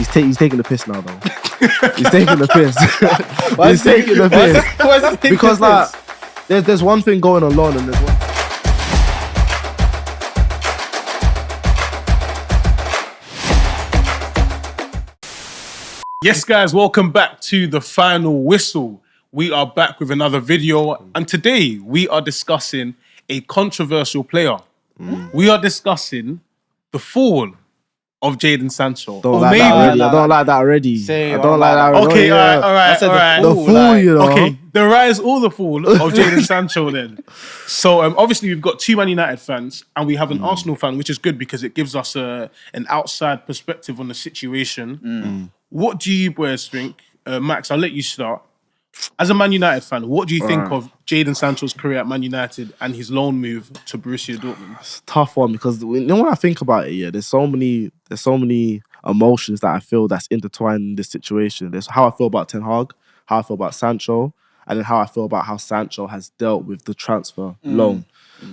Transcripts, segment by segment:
He's taking the piss now, though. He's taking the piss. He's taking the piss. Why is he taking Because the piss? there's one thing going on loan and there's one. Yes, guys, welcome back to the final whistle. We are back with another video, and today we are discussing a controversial player. We are discussing the fall of Jadon Sancho. I don't like that already. Say, I don't like that already. Okay, Yeah. all right. The fool, you know. Okay, the rise or the fall of Jadon Sancho then. So obviously we've got two Man United fans and we have an Arsenal fan, which is good because it gives us an outside perspective on the situation. What do you boys think? Max, I'll let you start. As a Man United fan, what do you think of Jadon Sancho's career at Man United and his loan move to Borussia Dortmund? It's a tough one because when I think about it, there's so many emotions that I feel that's intertwined in this situation. There's how I feel about Ten Hag, how I feel about Sancho, and then how I feel about how Sancho has dealt with the transfer loan.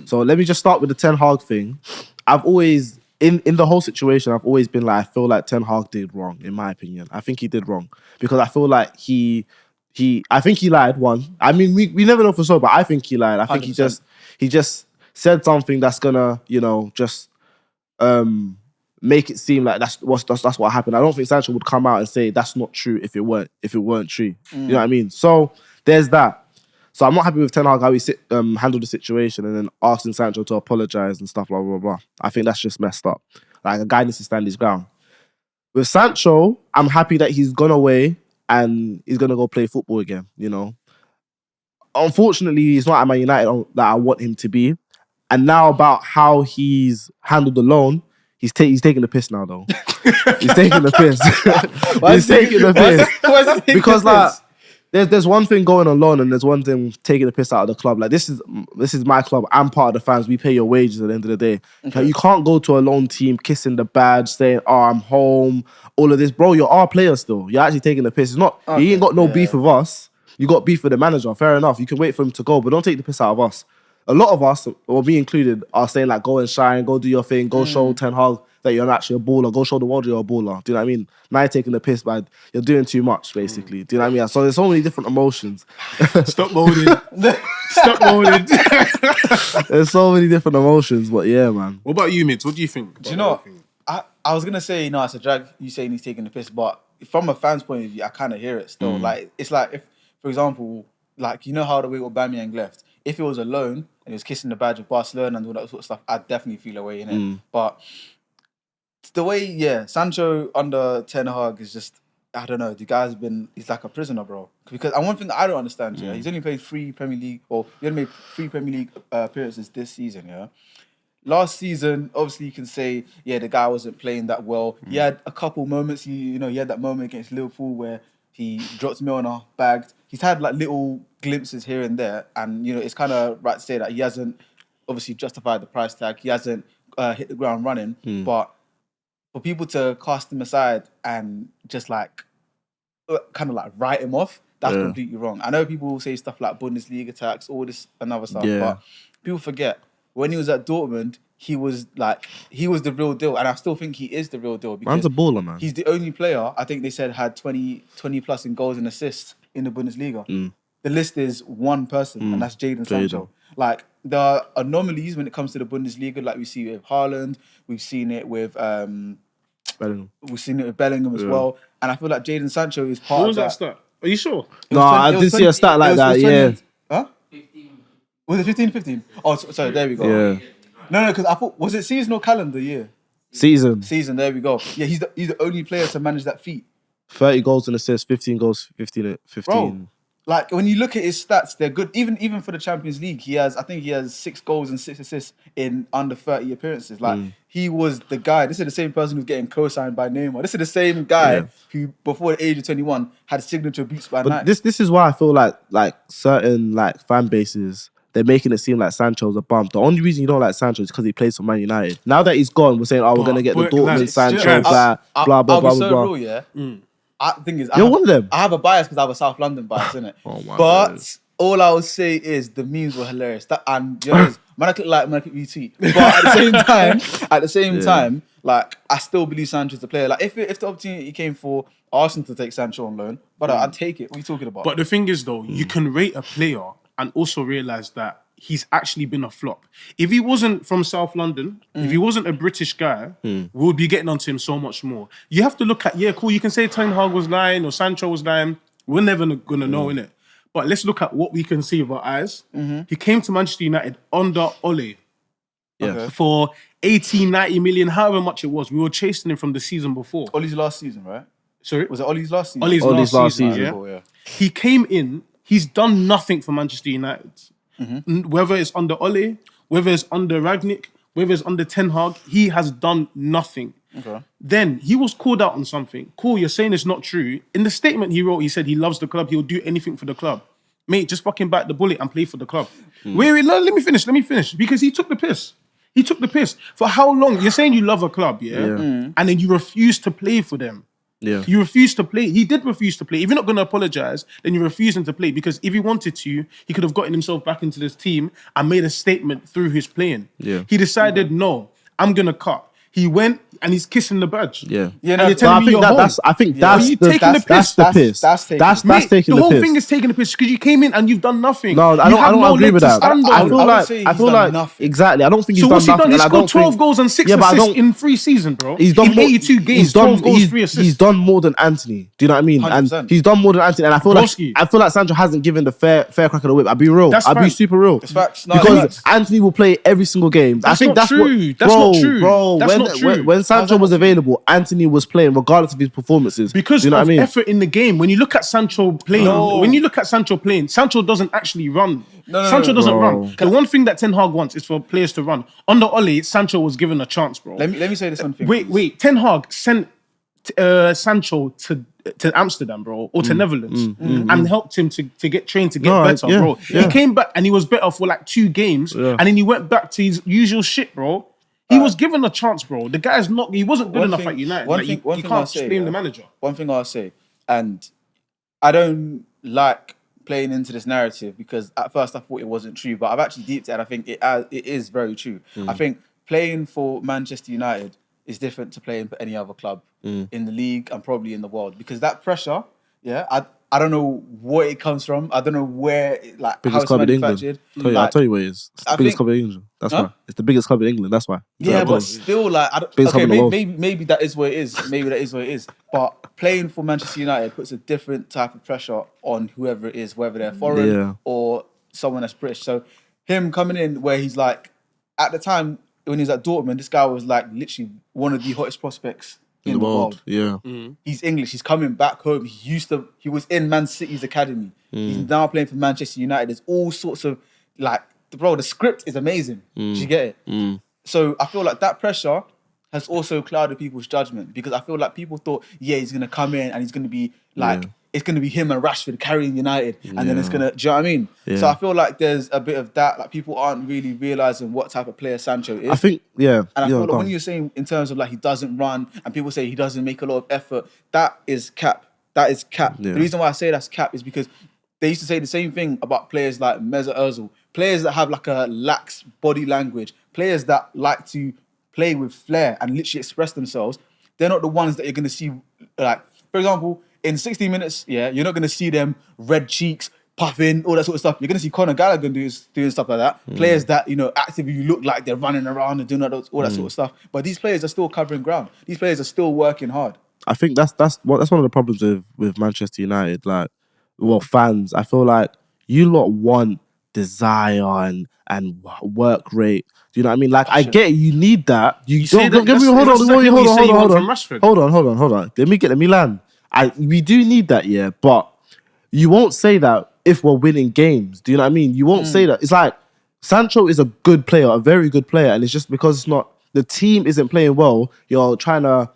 So let me just start with the Ten Hag thing. I've always, in the whole situation, I've always been like, I feel like Ten Hag did wrong, in my opinion. I think he did wrong because I feel like I think he lied, one. I mean, we never know for sure, but I think he lied. I think 100%. he just said something that's gonna, just make it seem like that's what happened. I don't think Sancho would come out and say that's not true if it weren't true. You know what I mean? So there's that. So I'm not happy with Ten Hag how he handled the situation and then asking Sancho to apologize and stuff, blah, blah, blah. I think that's just messed up. Like, a guy needs to stand his ground. With Sancho, I'm happy that he's gone away and he's going to go play football again, Unfortunately, he's not at Man United that I want him to be. And now about how he's handled the loan, he's taking the piss now, though. He's taking the piss. He's taking the piss. Why is he taking Because, the piss? there's one thing going on loan and there's one thing taking the piss out of the club. Like, this is my club. I'm part of the fans. We pay your wages at the end of the day. Okay. You can't go to a loan team kissing the badge, saying, "Oh, I'm home." All of this, bro. You're our player still. You're actually taking the piss. It's not. You ain't got no beef with us. You got beef with the manager. Fair enough. You can wait for him to go, but don't take the piss out of us. A lot of us, or me included, are saying like, go and shine, go do your thing, go show Ten Hag that you're actually a baller, go show the world you're a baller. Do you know what I mean? Now you're taking the piss, but you're doing too much, basically. Do you know what I mean? So there's so many different emotions. Stop moaning. Stop moaning. There's so many different emotions, but yeah, man. What about you, Mids? What do you think? Do you know, I was going to say, it's a drag, you saying he's taking the piss, but from a fan's point of view, I kind of hear it still. Like, it's like, if, for example, like, you know how the way Aubameyang left? If it was a loan and he was kissing the badge of Barcelona and all that sort of stuff, I'd definitely feel away in it. But the way, Sancho under Ten Hag is just, I don't know, he's like a prisoner, bro. Because one thing that I don't understand, he's only played 3 Premier League, or he only made 3 Premier League appearances this season, Last season, obviously you can say, the guy wasn't playing that well. He had a couple moments, he had that moment against Liverpool where he dropped Milner, bagged. He's had like little glimpses here and there, and it's kind of right to say that he hasn't obviously justified the price tag. He hasn't hit the ground running, but for people to cast him aside and just like kind of like write him off, that's completely wrong. I know people will say stuff like Bundesliga tax, all this and other stuff, but people forget when he was at Dortmund, he was the real deal, and I still think he is the real deal. Because Man's a baller, man. He's the only player, I think they said, had 20 plus in goals and assists in the Bundesliga. The list is one person, and that's Jadon Sancho. Like, there are anomalies when it comes to the Bundesliga, like we see it with Haaland, we've seen it with Bellingham. We've seen it with Bellingham as well, and I feel like Jadon Sancho is part of that. What was that stat? Are you sure? No, I did see a stat like that, Huh? 15. Was it 15? Oh, sorry, there we go. Yeah. No, because I thought, was it season or calendar year? Season, there we go. Yeah, he's the only player to manage that feat. 30 goals and assists, 15 goals, 15. Bro, like, when you look at his stats, they're good. Even for the Champions League, I think he has 6 goals and 6 assists in under 30 appearances. Like, he was the guy. This is the same person who's getting co-signed by Neymar. This is the same guy who, before the age of 21, had signature boots by night. This is why I feel like certain like fan bases, they're making it seem like Sancho's a bump. The only reason you don't like Sancho is because he plays for Man United. Now that he's gone, we're saying, we're going to get the Dortmund Sancho, blah, blah, blah, blah, blah. Real, yeah? The thing is, You're one of them. I have a bias because I have a South London bias, innit? Oh my But all I would say is the memes were hilarious. And man, I look like man, I you tweet. But at the same time, like I still believe Sancho's the player. Like if the opportunity came for Arsenal to take Sancho on loan, but I'd take it. What are you talking about? But the thing is, though, you can rate a player and also realize that he's actually been a flop. If he wasn't from South London, if he wasn't a British guy, we would be getting onto him so much more. You have to look at, cool, you can say Ten Hag was lying or Sancho was lying. We're never going to know, innit? But let's look at what we can see with our eyes. He came to Manchester United under Ole for 80, 90 million, however much it was. We were chasing him from the season before. Ole's last season, right? Sorry? Was it Ole's last season? Ole's last season, Cool, yeah. He came in, he's done nothing for Manchester United. Whether it's under Ole, whether it's under Ragnick, whether it's under Ten Hag, he has done nothing. Okay. Then he was called out on something. Cool, you're saying it's not true. In the statement he wrote, he said he loves the club, he'll do anything for the club. Mate, just fucking bite the bullet and play for the club. Wait, no, let me finish. Because he took the piss. He took the piss. For how long? You're saying you love a club, and then you refuse to play for them. Yeah. You refuse to play. He did refuse to play. If you're not going to apologise, then you're refusing to play, because if he wanted to, he could have gotten himself back into this team and made a statement through his playing. Yeah. He decided, no, I'm going to cut. He went and he's kissing the badge. Yeah. Yeah, And no, you're but telling me you're home. I think Are that's you the taking the piss? That's the piss. That's taking That's Mate, taking the the whole piss. thing is taking the piss because you came in and you've done nothing. No, I You have don't no agree leg with to that. stand I on. feel I would like say I he's feel done like nothing. exactly. I don't think he's So done what's he nothing. done? He and I scored don't 12 think- goals and 6 Yeah, but I assists don't- in 3 seasons, bro. He's done in more, 82 games, he's done, 12 goals, he's, 3 assists. He's done more than Anthony. Do you know what I mean? 100%. And he's done more than Anthony. And Broski. I feel like Sancho hasn't given the fair crack of the whip. I'll be real. That's I'll be fine. super real. It's facts. No, it's Because facts. Anthony will play every single game. I That's think not that's true. what. That's bro, not true. Bro, That's not true. when Sancho was available, Anthony was playing regardless of his performances. Because Do you know of what I mean? effort in the game. When you look at Sancho playing, Sancho doesn't actually run. Sancho doesn't Bro. run. The one thing that Ten Hag wants is for players to run. Under Ole, Sancho was given a chance, bro. Let me say this one thing. Wait. Ten Hag sent Sancho to Amsterdam, bro, or to Netherlands, and helped him to get trained to get better, yeah, bro. yeah. He came back and he was better for like 2 games, and then he went back to his usual shit, bro. He was given a chance, bro. The guy's not. He wasn't good enough at United. You can't blame the manager. One thing I'll say, and I don't like playing into this narrative because at first I thought it wasn't true, but I've actually deeped it and I think it is very true. I think playing for Manchester United is different to playing for any other club in the league and probably in the world, because that pressure, I don't know where it comes from. I don't know where, how Biggest it's club in England. manufactured. I'll tell you where it is. It's the I biggest think- club in England. That's Huh? why. It's the biggest club in England. That's why. Yeah, but still, Biggest club in the world. maybe that is what it is. Maybe that is what it is. But playing for Manchester United puts a different type of pressure on whoever it is, whether they're foreign or someone that's British. So him coming in where he's like, at the time when he was at Dortmund, this guy was like literally one of the hottest prospects in the world. Yeah. He's English. He's coming back home. He was in Man City's academy. He's now playing for Manchester United. There's all sorts of the script is amazing. Do you get it? So I feel like that pressure has also clouded people's judgment, because I feel like people thought, he's gonna come in and he's gonna be it's gonna be him and Rashford carrying United, and then it's gonna. Do you know what I mean? Yeah. So I feel like there's a bit of that. Like people aren't really realizing what type of player Sancho is. I think, And I feel like go when on. you're saying in terms of he doesn't run and people say he doesn't make a lot of effort, that is cap. That is cap. Yeah. The reason why I say that's cap is because they used to say the same thing about players like Mesut Ozil, players that have a lax body language, players that like to play with flair and literally express themselves. They're not the ones that you're going to see, for example, in 60 minutes, you're not going to see them red cheeks, puffing, all that sort of stuff. You're going to see Conor Gallagher doing stuff like that. Players that, actively look like they're running around and doing all that sort of stuff. But these players are still covering ground. These players are still working hard. I think that's one of the problems with Manchester United. Fans. I feel like you lot want desire and work rate. Do you know what I mean? I get it, you need that. Hold on. Let me land. We do need that, but you won't say that if we're winning games. Do you know what I mean? You won't say that. It's like Sancho is a good player, a very good player, and it's just because the team isn't playing well, you're trying to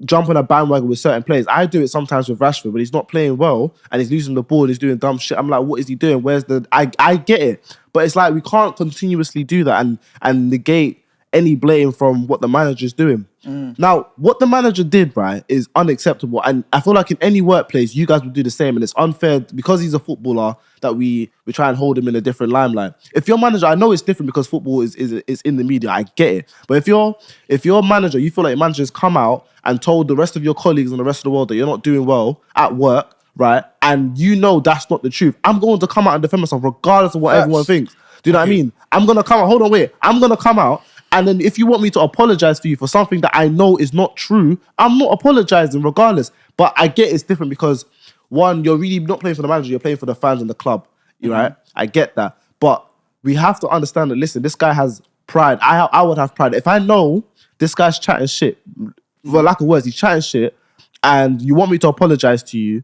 jump on a bandwagon with certain players. I do it sometimes with Rashford, but he's not playing well and he's losing the ball and he's doing dumb shit. I'm like, what is he doing? I get it. But it's like we can't continuously do that and negate any blame from what the manager's doing. Now, what the manager did, right, is unacceptable. And I feel like in any workplace, you guys would do the same. And it's unfair because he's a footballer that we try and hold him in a different limelight. If your manager, I know it's different because football is in the media, I get it. But if your manager, you feel like your manager's come out and told the rest of your colleagues and the rest of the world that you're not doing well at work, right, and you know that's not the truth, I'm going to come out and defend myself regardless of what everyone thinks. Do you know what I mean? I'm going to come out, hold on, wait. I'm going to come out, and then if you want me to apologize for you for something that I know is not true, I'm not apologizing regardless. But I get it's different because, one, you're really not playing for the manager, you're playing for the fans and the club, right? I get that. But we have to understand that, listen, this guy has pride. I would have pride. If I know this guy's chatting shit, for lack of words, he's chatting shit, and you want me to apologize to you,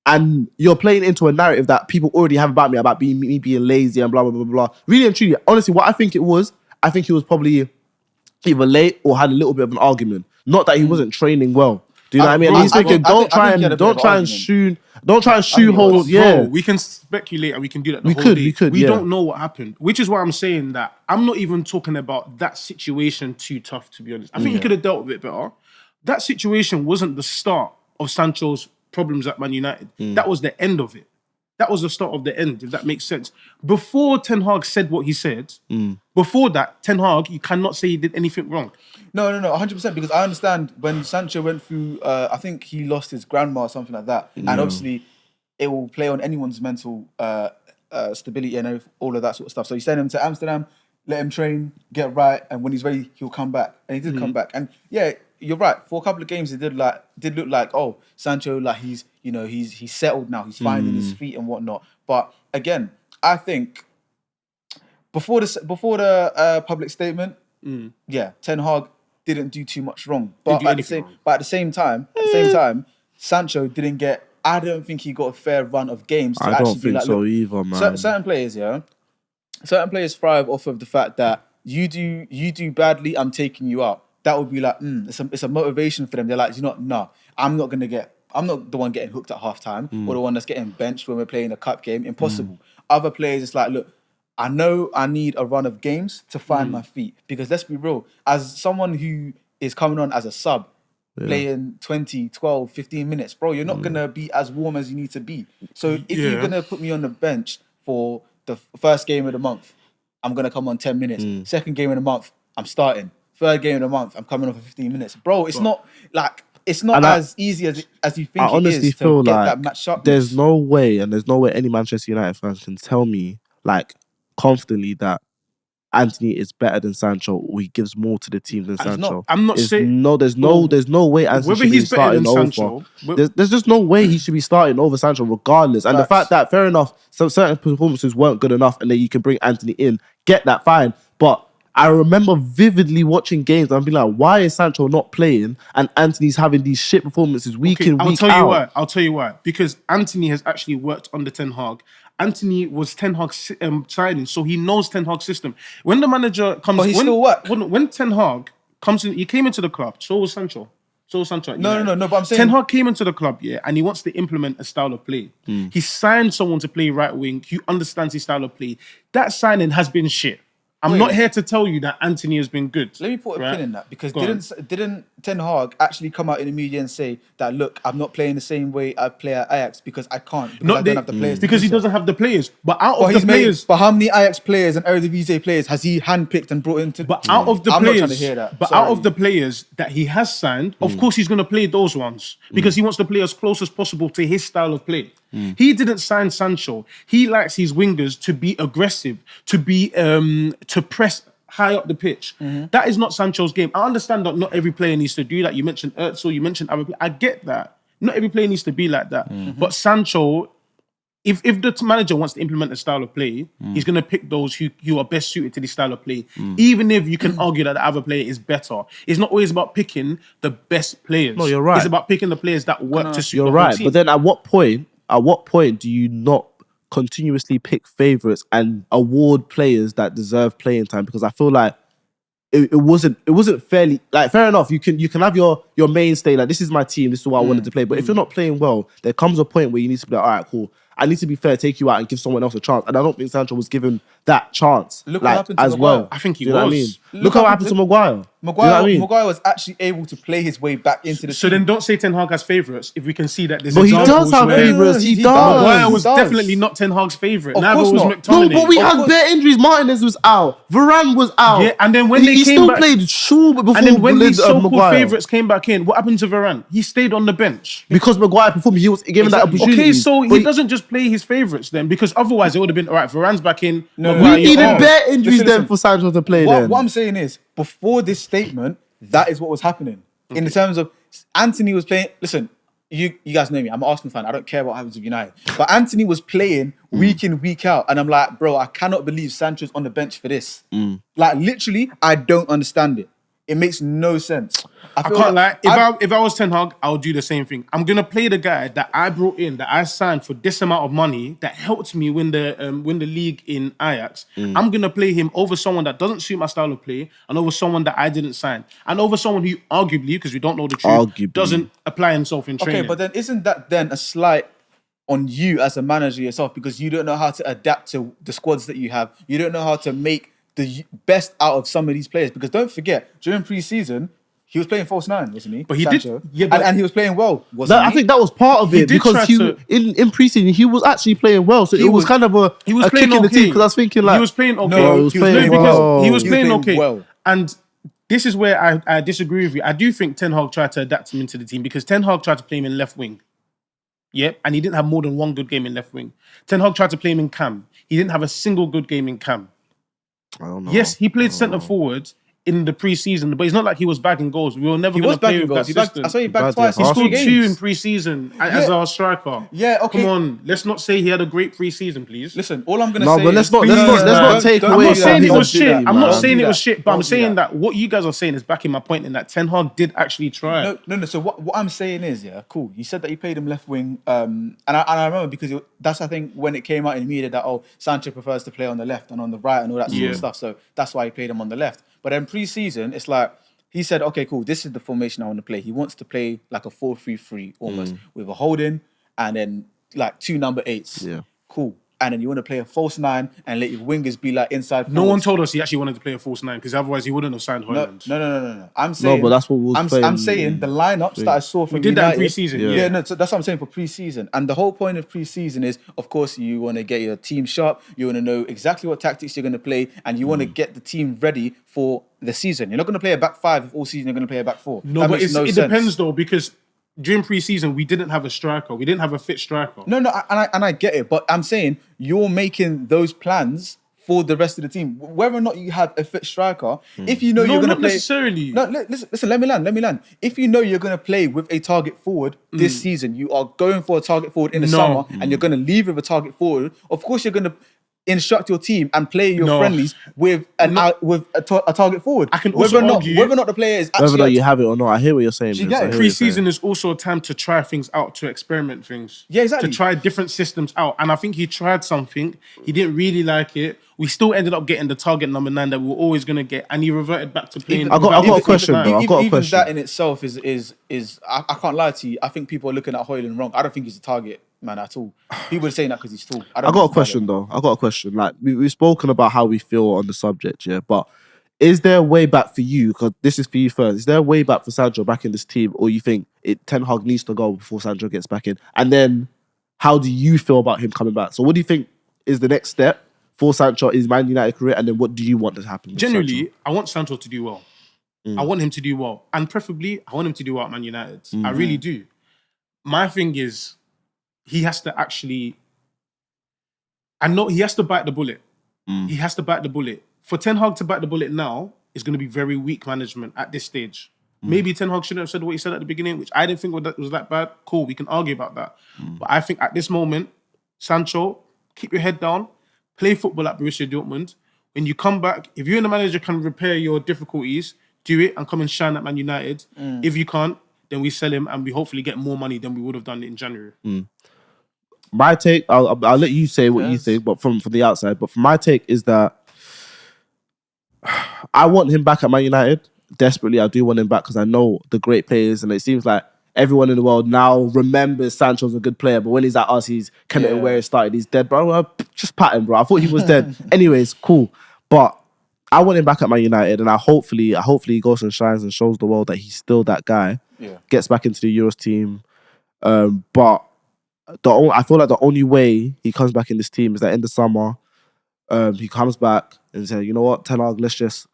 and you're playing into a narrative that people already have about me being lazy and blah, blah, blah, blah. Really and truly, honestly, what I think he was probably either late or had a little bit of an argument. Not that he wasn't training well. Do you know what I mean? And he's thinking, don't try and shoehole. Yeah, bro, we can speculate and we can do that the whole day. We don't know what happened, which is why I'm saying that I'm not even talking about that situation too tough, to be honest. I think he could have dealt with it better. That situation wasn't the start of Sancho's problems at Man United. That was the end of it. That was the start of the end, if that makes sense. Before Ten Hag said what he said, before that, Ten Hag, you cannot say he did anything wrong. No, 100%, because I understand when Sancho went through, I think he lost his grandma or something like that. And obviously, it will play on anyone's mental stability and all of that sort of stuff. So you send him to Amsterdam, let him train, get right, and when he's ready, he'll come back. And he did come back. And yeah, you're right. For a couple of games, it did look like, oh, Sancho, like he's settled now. He's finding his feet and whatnot. But again, I think before the public statement, Ten Hag didn't do too much wrong. But at the same time, Sancho didn't get. I don't think he got a fair run of games. To I don't think so either, man. Certain players, certain players thrive off of the fact that you do badly, I'm taking you out. That would be like, it's a motivation for them. They're like, I'm not the one getting hooked at halftime or the one that's getting benched when we're playing a cup game. Impossible. Other players, it's like, look, I know I need a run of games to find my feet, because let's be real, as someone who is coming on as a sub, playing 20, 12, 15 minutes, bro, you're not going to be as warm as you need to be. So if you're going to put me on the bench for the first game of the month, I'm going to come on 10 minutes. Second game of the month, I'm starting. Third game of the month, I'm coming on for 15 minutes. Bro, it's not as easy as you think. I honestly feel to get like that match up. there's no way any Manchester United fans can tell me like confidently that Anthony is better than Sancho, or he gives more to the team than Sancho. I'm not saying there's no way Anthony should be starting over. Sancho, there's just no way he should be starting over Sancho regardless. And the fact that, fair enough, some certain performances weren't good enough and then you can bring Anthony in, get that, fine. But I remember vividly watching games and being like, why is Sancho not playing and Anthony's having these shit performances week in, week out? I'll tell you why. Because Anthony has actually worked under Ten Hag. Anthony was Ten Hag's signing, so he knows Ten Hag's system. When the manager comes... But he still worked. When Ten Hag comes in, he came into the club, so was Sancho. No, but I'm saying... Ten Hag came into the club, and he wants to implement a style of play. He signed someone to play right wing who understands his style of play. That signing has been shit. I'm not here to tell you that Anthony has been good. Let me put a pin in that, because didn't Ten Hag actually come out in the media and say that, look, I'm not playing the same way I play at Ajax because I can't, because I don't have the players. Because he doesn't have the players. But how many Ajax players and Eredivisie players has he handpicked and brought into? But out of the players, I'm not trying to hear that. But out of the players that he has signed, of course he's going to play those ones because he wants to play as close as possible to his style of play. He didn't sign Sancho. He likes his wingers to be aggressive, to be to press high up the pitch. That is not Sancho's game. I understand that not every player needs to do that. You mentioned Özil, you mentioned other players. I get that. Not every player needs to be like that. But Sancho, if the manager wants to implement a style of play, he's going to pick those who are best suited to the style of play. Even if you can argue that the other player is better. It's not always about picking the best players. No, you're right. It's about picking the players that work to suit the whole team. But then at what point do you not continuously pick favourites and award players that deserve playing time? Because I feel like it wasn't fairly, like, fair enough, you can have your mainstay, like, this is my team, this is what I wanted to play. But if you're not playing well, there comes a point where you need to be like, all right, cool, I need to be fair, take you out and give someone else a chance. And I don't think Sancho was given that chance. Look what happened to as Maguire. well. I think he Do you know what I was. mean? Look what happened to Maguire. Do you know what I mean? Maguire was actually able to play his way back into the So team. then don't say Ten Hag has favourites if we can see that there's But he examples does have where favourites. No, He he does. Maguire was does. definitely not Ten Hag's favourite. Of Neither course was not. McTominay. No, but we Of had course. bare injuries. Martinez was out. Varane was out. Yeah, and then when they he came still back- played Shaw before And then when these so-called Maguire. favourites came back in, what happened to Varane? He stayed on the bench. Because Maguire performed, he was given that Exactly. opportunity. Okay, so But he doesn't just play his favourites then, because otherwise it would have been, all right, Varane's back in. No, Maguire, we you're needed off. bare injuries Listen, then listen. for Sancho to play then. What I'm saying is, before this statement, that is what was happening. In the terms of Anthony was playing. Listen, you guys know me. I'm an Arsenal fan. I don't care what happens with United. But Anthony was playing week in, week out, and I'm like, bro, I cannot believe Sancho's on the bench for this. Like literally, I don't understand it. It makes no sense. I feel can't lie. like If I was Ten Hag, I would do the same thing. I'm gonna play the guy that I brought in, that I signed for this amount of money, that helped me win the league in Ajax. I'm gonna play him over someone that doesn't suit my style of play, and over someone that I didn't sign, and over someone who arguably, because we don't know the truth, doesn't apply himself in training. Okay, but then isn't that then a slight on you as a manager yourself, because you don't know how to adapt to the squads that you have. You don't know how to make the best out of some of these players, because don't forget, during pre-season, he was playing false nine, wasn't he? But he Sancho? did- yeah, but- and he was playing well, wasn't he? I think that was part of He it did because try he to- in preseason he was actually playing well, so it was was- kind of he was a playing kick in the okay. teeth because I was thinking like he was playing okay. No, he was he playing because well. He was He was playing playing okay. well. And this is where I disagree with you. I do think Ten Hag tried to adapt him into the team, because Ten Hag tried to play him in left wing. Yep, and he didn't have more than one good game in left wing. Ten Hag tried to play him in cam. He didn't have a single good game in cam. I don't know. Yes, he played centre forward in the pre-season, but it's not like he was bagging goals. We were never He going was to play bagging with goals. that He bagged, system. I saw he bagged bagged, twice yeah. in He three scored games. 2 in pre-season as our striker. Yeah, okay. Come on, let's not say he had a great pre-season, please. Listen, all I'm gonna No, say but is... let's not Don't- take don't I'm away not do saying that. it Don't was do shit. that. I'm not Don't saying do it was that. shit, but I'm Don't do saying that. that what you guys are saying is backing my point in that Ten Hag did actually try. No. So what I'm saying is, yeah, cool. You said that you played him left wing, and I remember because that's I think when it came out in the media that Sancho prefers to play on the left and on the right and all that sort of stuff. So that's why he played him on the left. But then pre-season, it's like he said, okay, cool. This is the formation I want to play. He wants to play like a 4-3-3 almost with a holding and then like 2 number 8s. Yeah. Cool. And then you want to play a false 9 and let your wingers be like inside. No one forwards. told us he actually wanted to play a false 9, because otherwise he wouldn't have signed No. Haaland. I'm saying but that's what we was I'm playing. saying the lineups that I saw from We did that in United, pre-season, Yeah. yeah. No, so that's what I'm saying for pre-season. And the whole point of pre-season is, of course, you want to get your team sharp. You want to know exactly what tactics you're going to play, and you want to get the team ready for the season. You're not going to play a back 5 if all season you're going to play a back 4. No, That but makes no it sense. depends though, because during pre-season we didn't have a striker. We didn't have a fit striker. No, and I get it, but I'm saying you're making those plans for the rest of the team. Whether or not you have a fit striker, if you know No, you're going to not play... necessarily. No, listen, let me land. If you know you're going to play with a target forward this season, you are going for a target forward in the summer, and you're going to leave with a target forward, of course you're going to instruct your team and play your friendlies with a target forward. I can also argue- whether or not the player is actually... Whether or not you have it or not, I hear what you're saying. you Vince, get I it? hear what you're saying. Pre-season is also a time to try things out, to experiment things. Yeah, exactly. To try different systems out. And I think he tried something. He didn't really like it. We still ended up getting the target number 9 that we were always going to get. And he reverted back to playing... I got a question, without- though. I've got a Even question. that in itself is I can't lie to you. I think people are looking at Højlund wrong. I don't think he's a target man at all. People are saying that because he's tall. I got a question though. I got a question. Like we've spoken about how we feel on the subject, yeah. But is there a way back for you? Because this is for you first. Is there a way back for Sancho back in this team, or you think Ten Hag needs to go before Sancho gets back in? And then, how do you feel about him coming back? So, what do you think is the next step for Sancho in his Man United career? And then, what do you want to happen? With Generally, Sancho? I want Sancho to do well. I want him to do well. And preferably, I want him to do well at Man United. I really do. My thing is, he has to actually... I know he has to bite the bullet. He has to bite the bullet. For Ten Hag to bite the bullet now is going to be very weak management at this stage. Maybe Ten Hag shouldn't have said what he said at the beginning, which I didn't think was that bad. Cool, we can argue about that. But I think at this moment, Sancho, keep your head down, play football at Borussia Dortmund. When you come back, if you and the manager can repair your difficulties, do it and come and shine at Man United. If you can't, then we sell him and we hopefully get more money than we would have done in January. My take, I'll let you say what you think, but from the outside. But from my take is that I want him back at Man United desperately. I do want him back because I know the great players, and it seems like everyone in the world now remembers Sancho's a good player, but when he's at us, he's committing where he started. He's dead, bro. Just pat him, bro. I thought he was dead. Anyways, cool. But I want him back at Man United, and hopefully he goes and shines and shows the world that he's still that guy. Yeah. Gets back into the Euros team. But I feel like the only way he comes back in this team is that in the summer, he comes back and says, you know what, Ten Hag, let's just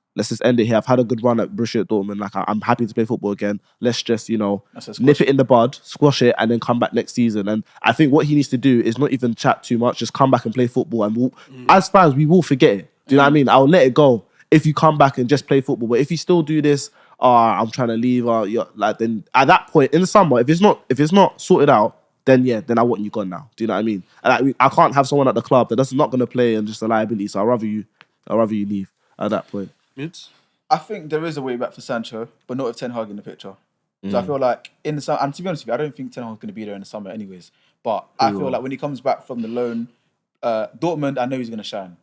end it here. I've had a good run at Borussia Dortmund. Like, I'm happy to play football again. Let's just, nip it in the bud, squash it, and then come back next season. And I think what he needs to do is not even chat too much, just come back and play football. And as fans, we will forget it. Do you know what I mean? I'll let it go if you come back and just play football. But if you still do this, I'm trying to leave, then at that point in the summer, if it's not sorted out, then I want you gone now. Do you know what I mean? And I can't have someone at the club that's not going to play and just a liability. So I'd rather you leave at that point. I think there is a way back for Sancho, but not with Ten Hag in the picture. So I feel like in the summer, and to be honest with you, I don't think Ten Hag's going to be there in the summer anyways. But I feel like when he comes back from the loan, Dortmund, I know he's going to shine.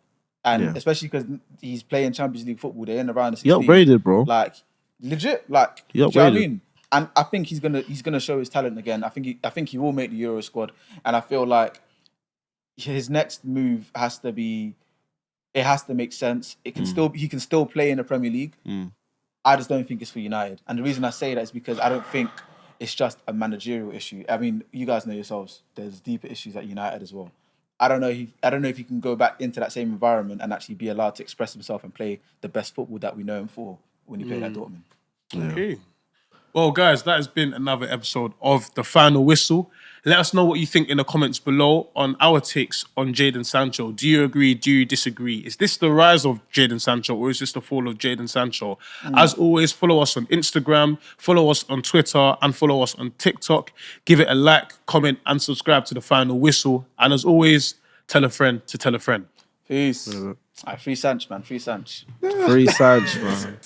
And especially because he's playing Champions League football, they're in around the 16th. He upgraded, bro. Like, legit. Like, do you know what I mean? And I think he's gonna show his talent again. I think he will make the Euro squad. And I feel like his next move has to make sense. He can still play in the Premier League. I just don't think it's for United. And the reason I say that is because I don't think it's just a managerial issue. I mean, you guys know yourselves, there's deeper issues at United as well. I don't know if he can go back into that same environment and actually be allowed to express himself and play the best football that we know him for when he played at Dortmund. Okay. Well, guys, that has been another episode of The Final Whistle. Let us know what you think in the comments below on our takes on Jadon Sancho. Do you agree? Do you disagree? Is this the rise of Jadon Sancho or is this the fall of Jadon Sancho? As always, follow us on Instagram, follow us on Twitter, and follow us on TikTok. Give it a like, comment, and subscribe to The Final Whistle. And as always, tell a friend to tell a friend. Peace. Free Sancho, man. Free Sancho. Free Sancho, man.